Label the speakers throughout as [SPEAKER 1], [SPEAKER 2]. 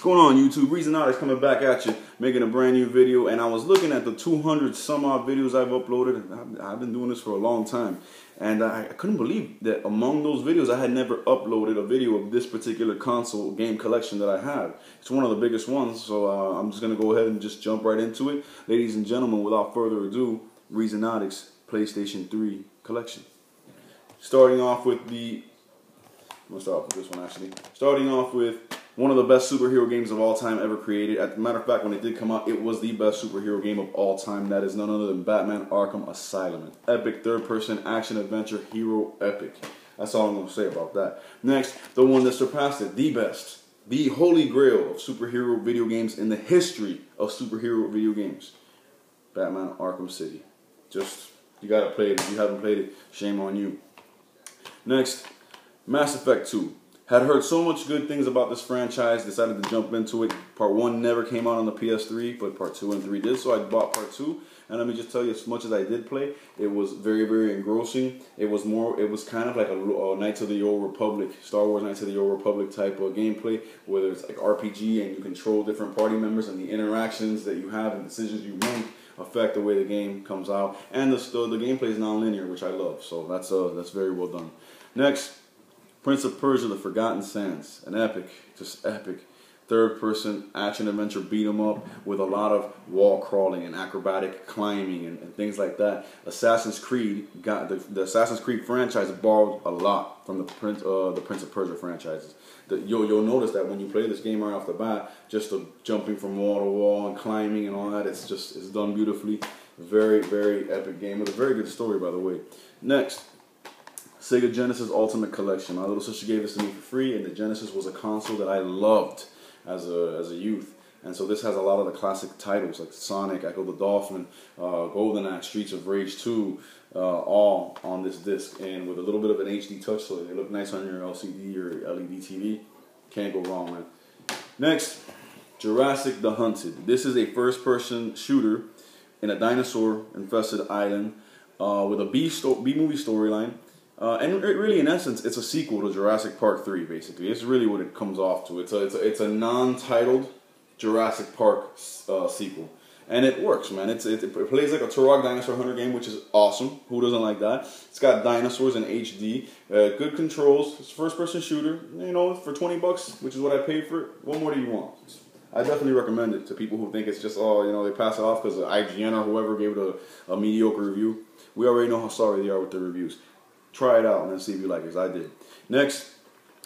[SPEAKER 1] What's going on, YouTube? Reezonoticz coming back at you, making a brand new video. And I was looking at the 200 some odd videos I've uploaded. I've been doing this for a long time, and I couldn't believe that among those videos I had never uploaded a video of this particular console game collection that I have. It's one of the biggest ones, so I'm just gonna go ahead and just jump right into it. Ladies and gentlemen, without further ado, Reezonoticz PlayStation 3 collection. Starting off with I'm gonna start off with this one actually. Starting off with one of the best superhero games of all time ever created. As a matter of fact, when it did come out, it was the best superhero game of all time. That is none other than Batman Arkham Asylum. An epic third-person action-adventure hero epic. That's all I'm going to say about that. Next, the one that surpassed it, the best, the holy grail of superhero video games in the history of superhero video games. Batman Arkham City. You got to play it. If you haven't played it, shame on you. Next, Mass Effect 2. Had heard so much good things about this franchise, decided to jump into it. Part 1 never came out on the PS3, but Part 2 and 3 did, so I bought Part 2. And let me just tell you, as much as I did play, it was very, very engrossing. It was kind of like a Knights of the Old Republic, Star Wars Knights of the Old Republic type of gameplay, whether it's like RPG and you control different party members and the interactions that you have and decisions you make affect the way the game comes out. And the gameplay is non-linear, which I love, so that's very well done. Next, Prince of Persia: The Forgotten Sands, an epic, just epic, third-person action-adventure beat-em-up with a lot of wall crawling and acrobatic climbing and things like that. Assassin's Creed the Assassin's Creed franchise borrowed a lot from the Prince of Persia franchises. You'll notice that when you play this game right off the bat, just the jumping from wall to wall and climbing and all that, it's done beautifully. Very, very epic game with a very good story, by the way. Next, Sega Genesis Ultimate Collection. My little sister gave this to me for free, and the Genesis was a console that I loved as a youth. And so this has a lot of the classic titles like Sonic, Echo the Dolphin, Golden Axe, Streets of Rage 2, all on this disc, and with a little bit of an HD touch, so they look nice on your LCD or LED TV. Can't go wrong, man. Next, Jurassic the Hunted. This is a first-person shooter in a dinosaur-infested island with a B-movie storyline. And really, in essence, it's a sequel to Jurassic Park 3, basically. It's really what it comes off to. It's a non-titled Jurassic Park sequel. And it works, man. It plays like a Turok Dinosaur Hunter game, which is awesome. Who doesn't like that? It's got dinosaurs in HD, good controls. It's a first-person shooter, you know, for 20 bucks, which is what I paid for it. What more do you want? I definitely recommend it to people who think it's just, oh, you know, they pass it off because IGN or whoever gave it a mediocre review. We already know how sorry they are with the reviews. Try it out and then see if you like it, as I did. Next,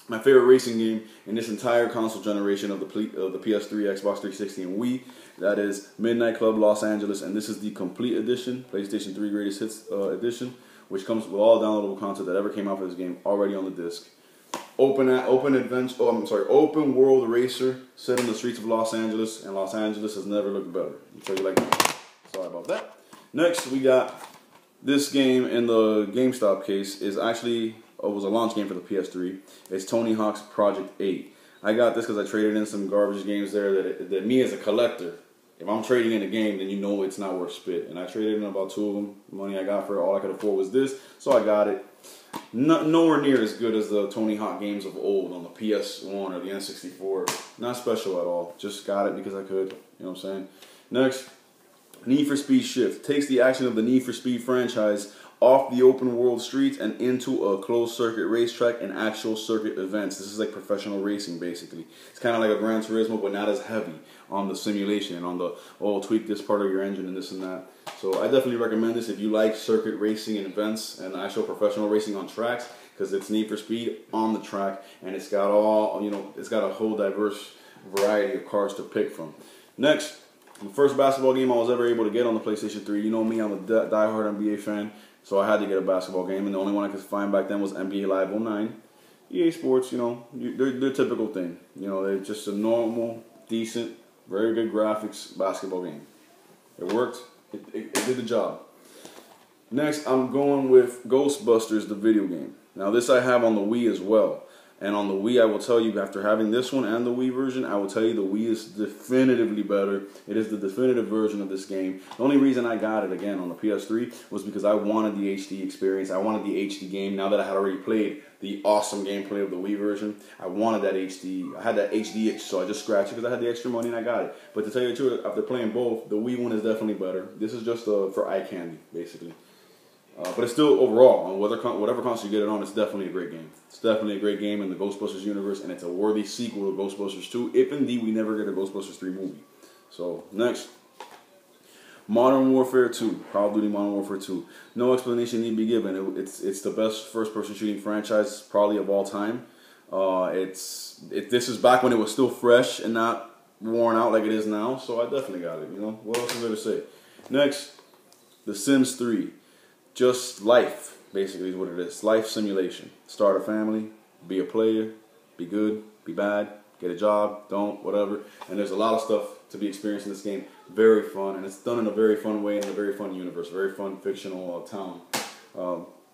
[SPEAKER 1] my favorite racing game in this entire console generation of the PS3, Xbox 360, and Wii. That is Midnight Club Los Angeles, and this is the complete edition, PlayStation 3 Greatest Hits edition, which comes with all downloadable content that ever came out for this game already on the disc. Open world racer set in the streets of Los Angeles, and Los Angeles has never looked better. I'll tell you like that. Sorry about that. Next, we got this game in the GameStop case was a launch game for the PS3. It's Tony Hawk's Project 8. I got this because I traded in some garbage games there that me as a collector, if I'm trading in a game, then you know it's not worth spit. And I traded in about 2 of them. The money I got for it, all I could afford was this, so I got it. Nowhere near as good as the Tony Hawk games of old on the PS1 or the N64. Not special at all. Just got it because I could. You know what I'm saying? Next, Need for Speed Shift takes the action of the Need for Speed franchise off the open world streets and into a closed circuit racetrack and actual circuit events. This is like professional racing, basically. It's kind of like a Gran Turismo, but not as heavy on the simulation and on the, oh, tweak this part of your engine and this and that. So I definitely recommend this if you like circuit racing and events and actual professional racing on tracks, because it's Need for Speed on the track, and it's got it's got a whole diverse variety of cars to pick from. Next, the first basketball game I was ever able to get on the PlayStation 3. You know me, I'm a diehard NBA fan, so I had to get a basketball game, and the only one I could find back then was NBA Live 09. EA Sports, you know, they're typical thing. You know, they're just a normal, decent, very good graphics basketball game. It worked. It did the job. Next, I'm going with Ghostbusters, the video game. Now, this I have on the Wii as well. And on the Wii, I will tell you, after having this one and the Wii version, I will tell you the Wii is definitively better. It is the definitive version of this game. The only reason I got it, again, on the PS3 was because I wanted the HD experience. I wanted the HD game. Now that I had already played the awesome gameplay of the Wii version, I wanted that HD. I had that HD itch, so I just scratched it because I had the extra money and I got it. But to tell you the truth, after playing both, the Wii one is definitely better. This is just for eye candy, basically. But it's still, overall, on whatever console you get it on, it's definitely a great game. It's definitely a great game in the Ghostbusters universe, and it's a worthy sequel to Ghostbusters 2, if indeed we never get a Ghostbusters 3 movie. So, next. Modern Warfare 2. Call of Duty Modern Warfare 2. No explanation need be given. It's the best first-person shooting franchise, probably, of all time. This is back when it was still fresh and not worn out like it is now, so I definitely got it, you know. What else is there to say? Next. The Sims 3. Just life, basically, is what it is. Life simulation. Start a family, be a player, be good, be bad, get a job, don't, whatever. And there's a lot of stuff to be experienced in this game. Very fun, and it's done in a very fun way, in a very fun universe, very fun fictional town.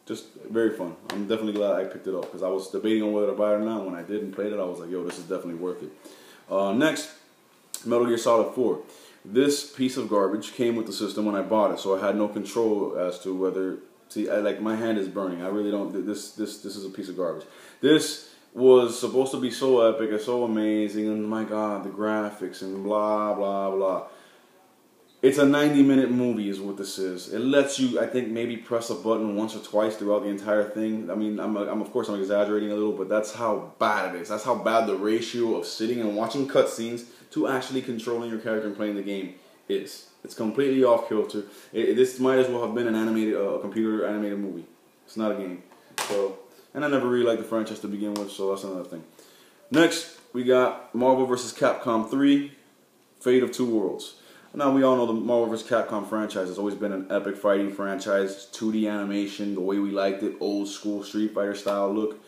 [SPEAKER 1] Just very fun. I'm definitely glad I picked it up, because I was debating on whether to buy it or not. When I did and played it, I was like, yo, this is definitely worth it. Next, Metal Gear Solid 4. This piece of garbage came with the system when I bought it, so I had no control as to whether. See, my hand is burning. I really don't. This is a piece of garbage. This was supposed to be so epic and so amazing, and my God, the graphics and blah blah blah. It's a 90-minute movie, is what this is. It lets you, I think, maybe press a button once or twice throughout the entire thing. I mean, of course I'm exaggerating a little, but that's how bad it is. That's how bad the ratio of sitting and watching cutscenes to actually controlling your character and playing the game is. It's completely off kilter. This might as well have been a computer animated movie. It's not a game. So, and I never really liked the franchise to begin with, so that's another thing. Next, we got Marvel vs. Capcom 3, Fate of Two Worlds. Now, we all know the Marvel vs. Capcom franchise has always been an epic fighting franchise. 2D animation, the way we liked it, old school Street Fighter style look.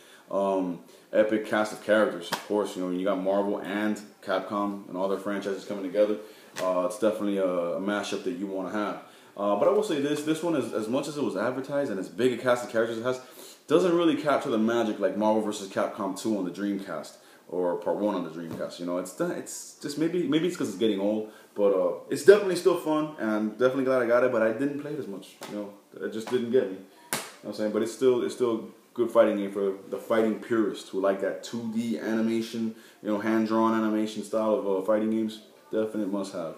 [SPEAKER 1] Epic cast of characters, of course. You know, you got Marvel and Capcom and all their franchises coming together. It's definitely a mashup that you want to have. But I will say this one, is, as much as it was advertised and as big a cast of characters it has, doesn't really capture the magic like Marvel vs. Capcom 2 on the Dreamcast, or Part 1 on the Dreamcast. You know, it's just maybe it's because it's getting old, but it's definitely still fun, and I'm definitely glad I got it. But I didn't play it as much. You know, it just didn't get me. You know what I'm saying? But it's still a good fighting game for the fighting purists who like that 2D animation, you know, hand-drawn animation style of fighting games. Definite must-have.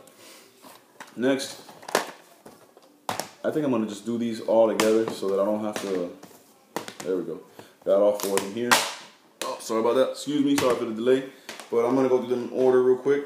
[SPEAKER 1] Next, I think I'm going to just do these all together so that I don't have to. There we go. Got all four of them here. Oh, sorry about that. Excuse me. Sorry for the delay. But I'm going to go through them in order real quick.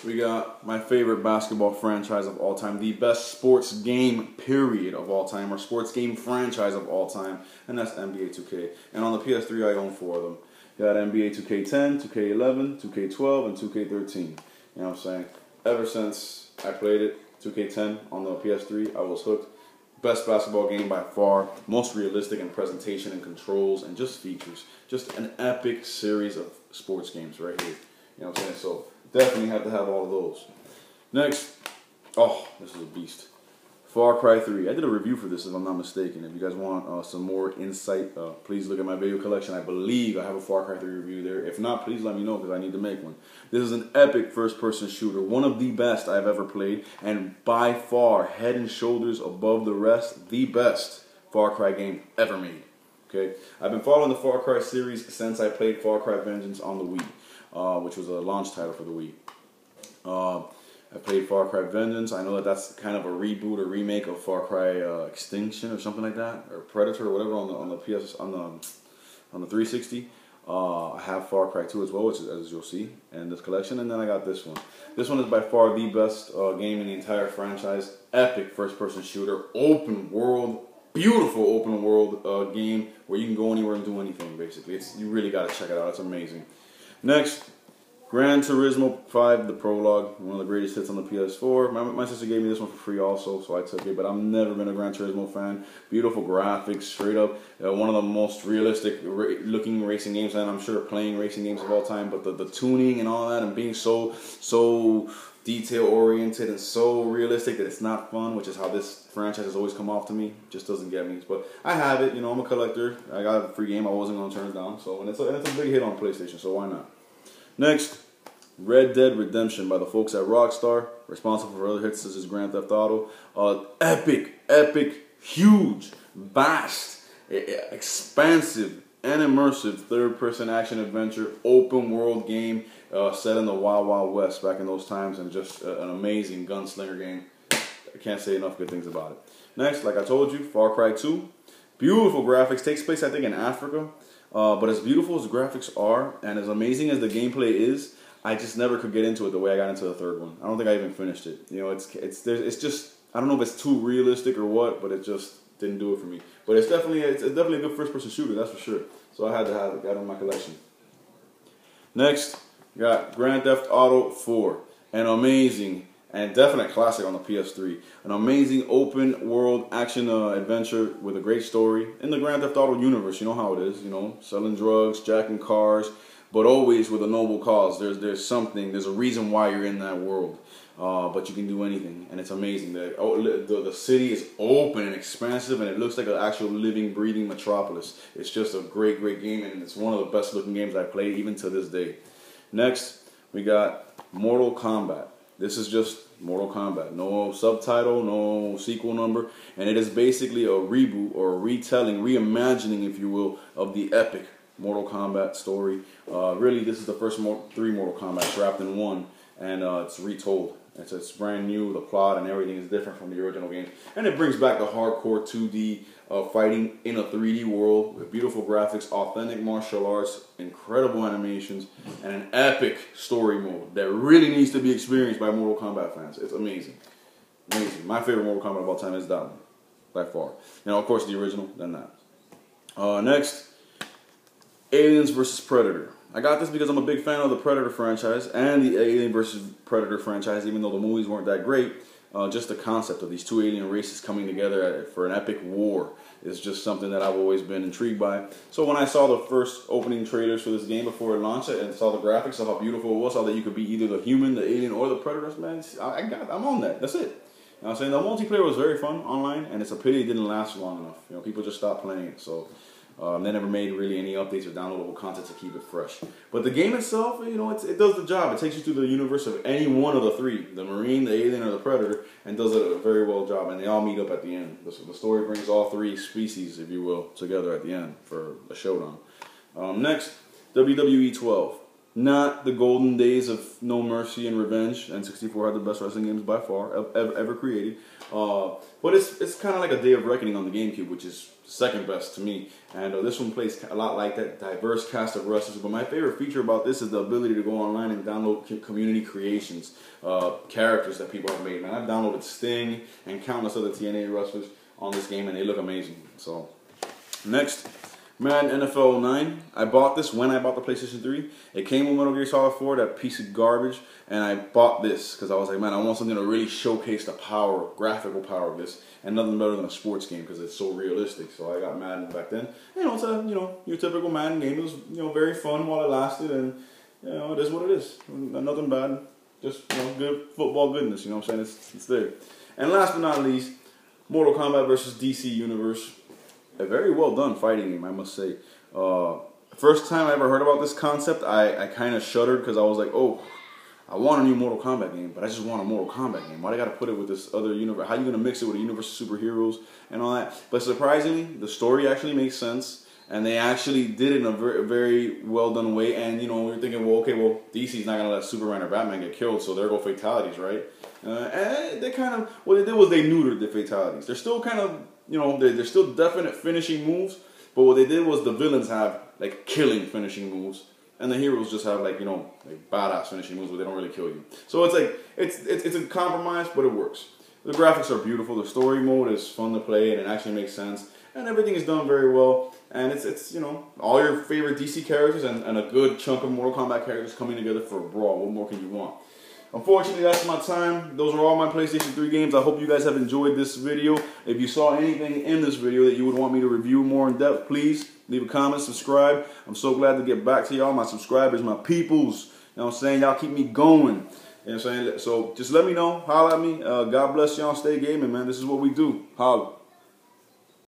[SPEAKER 1] We got my favorite basketball franchise of all time. The best sports game, period, of all time. Or sports game franchise of all time. And that's NBA 2K. And on the PS3, I own 4 of them. Got NBA 2K10, 2K11, 2K12, and 2K13. You know what I'm saying? Ever since I played it, 2K10 on the PS3, I was hooked. Best basketball game by far. Most realistic in presentation and controls and just features. Just an epic series of sports games right here. You know what I'm saying? So definitely have to have all of those. Next. Oh, this is a beast. Far Cry 3. I did a review for this, if I'm not mistaken. If you guys want some more insight, please look at my video collection. I believe I have a Far Cry 3 review there. If not, please let me know, because I need to make one. This is an epic first-person shooter. One of the best I've ever played. And by far, head and shoulders above the rest, the best Far Cry game ever made. Okay, I've been following the Far Cry series since I played Far Cry Vengeance on the Wii, which was a launch title for the Wii. I played Far Cry Vengeance. I know that that's kind of a reboot or remake of Far Cry Extinction or something like that, or Predator or whatever on the on the 360. I have Far Cry 2 as well, which is, as you'll see in this collection, and then I got this one. This one is by far the best game in the entire franchise. Epic first-person shooter, open world, beautiful open world game where you can go anywhere and do anything. Basically, you really got to check it out. It's amazing. Next. Gran Turismo 5, the prologue, one of the greatest hits on the PS4. My sister gave me this one for free also, so I took it, but I've never been a Gran Turismo fan. Beautiful graphics, straight up. One of the most realistic looking racing games, and I'm sure playing racing games of all time, but the tuning and all that, and being so detail-oriented and so realistic that it's not fun, which is how this franchise has always come off to me. Just doesn't get me. But I have it. You know, I'm a collector. I got a free game. I wasn't going to turn it down. So, and it's a big hit on PlayStation, so why not? Next, Red Dead Redemption by the folks at Rockstar, responsible for other hits such as Grand Theft Auto. Epic, huge, vast, expansive, and immersive third-person action adventure, open world game set in the Wild Wild West back in those times, and just an amazing gunslinger game. I can't say enough good things about it. Next, like I told you, Far Cry 2. Beautiful graphics. Takes place, I think, in Africa. But as beautiful as graphics are, and as amazing as the gameplay is, I just never could get into it the way I got into the third one. I don't think I even finished it. You know, it's just, I don't know if it's too realistic or what, but it just didn't do it for me. But it's definitely a good first-person shooter, that's for sure. So I had to have it, got it in my collection. Next, we got Grand Theft Auto 4, an amazing and definite classic on the PS3. An amazing open world action adventure with a great story in the Grand Theft Auto universe. You know how it is, you know, selling drugs, jacking cars, but always with a noble cause. There's something, there's a reason why you're in that world. But you can do anything, and it's amazing. The city is open and expansive, and it looks like an actual living, breathing metropolis. It's just a great game, and it's one of the best looking games I've played even to this day. Next, we got Mortal Kombat. This is just Mortal Kombat. No subtitle, no sequel number. And it is basically a reboot or a retelling, reimagining, if you will, of the epic Mortal Kombat story. Really, this is the first three Mortal Kombat wrapped in one. And it's retold. It's brand new. The plot and everything is different from the original game. And it brings back the hardcore 2D fighting in a 3D world with beautiful graphics, authentic martial arts, incredible animations, and an epic story mode that really needs to be experienced by Mortal Kombat fans. It's amazing. Amazing. My favorite Mortal Kombat of all time is that one, by far. You know, of course, the original, then that. Next, Aliens vs. Predator. I got this because I'm a big fan of the Predator franchise and the Alien vs. Predator franchise, even though the movies weren't that great. Just the concept of these two alien races coming together for an epic war is just something that I've always been intrigued by. So when I saw the first opening trailers for this game before it launched and saw the graphics, saw how beautiful it was, saw that you could be either the human, the alien, or the Predators, man, I'm on that. That's it. You know what I'm saying? The multiplayer was very fun online, and it's a pity it didn't last long enough. You know, people just stopped playing it, so they never made really any updates or downloadable content to keep it fresh. But the game itself, you know, it does the job. It takes you through the universe of any one of the three, the Marine, the Alien, or the Predator, and does a very well job. And they all meet up at the end. The story brings all three species, if you will, together at the end for a showdown. Next, WWE 12. Not the golden days of No Mercy and Revenge. N64 had the best wrestling games by far ever created. But it's kind of like a Day of Reckoning on the GameCube, which is second best to me. And this one plays a lot like that diverse cast of wrestlers. But my favorite feature about this is the ability to go online and download community creations, characters that people have made. Man, I've downloaded Sting and countless other TNA wrestlers on this game, and they look amazing. So, next, Madden NFL 09. I bought this when I bought the PlayStation 3. It came with Metal Gear Solid 4, that piece of garbage, and I bought this because I was like, man, I want something to really showcase the power, graphical power of this, and nothing better than a sports game because it's so realistic. So I got Madden back then. You know, it's your typical Madden game. It was very fun while it lasted, and it is what it is. Nothing bad, just good football goodness. You know what I'm saying? It's there. And last but not least, Mortal Kombat versus DC Universe. A very well done fighting game, I must say. First time I ever heard about this concept, I kind of shuddered because I was like, oh, I want a new Mortal Kombat game, but I just want a Mortal Kombat game. Why do I got to put it with this other universe? How are you going to mix it with a universe of superheroes and all that? But surprisingly, the story actually makes sense, and they actually did it in a very well done way. And you're thinking, well, okay, DC's not going to let Superman or Batman get killed, so there go fatalities, right? And they kind of, what they did was they neutered the fatalities. They're still kind of, they're still definite finishing moves, but what they did was the villains have like killing finishing moves, and the heroes just have like badass finishing moves where they don't really kill you. So it's like it's a compromise, but it works. The graphics are beautiful. The story mode is fun to play, and it actually makes sense, and everything is done very well. And it's all your favorite DC characters and a good chunk of Mortal Kombat characters coming together for a brawl. What more can you want? Unfortunately, that's my time. Those are all my PlayStation 3 games. I hope you guys have enjoyed this video. If you saw anything in this video that you would want me to review more in depth, please leave a comment, subscribe. I'm so glad to get back to y'all, my subscribers, my peoples. You know what I'm saying? Y'all keep me going. You know what I'm saying? So just let me know. Holla at me. God bless y'all. Stay gaming, man. This is what we do. Holla.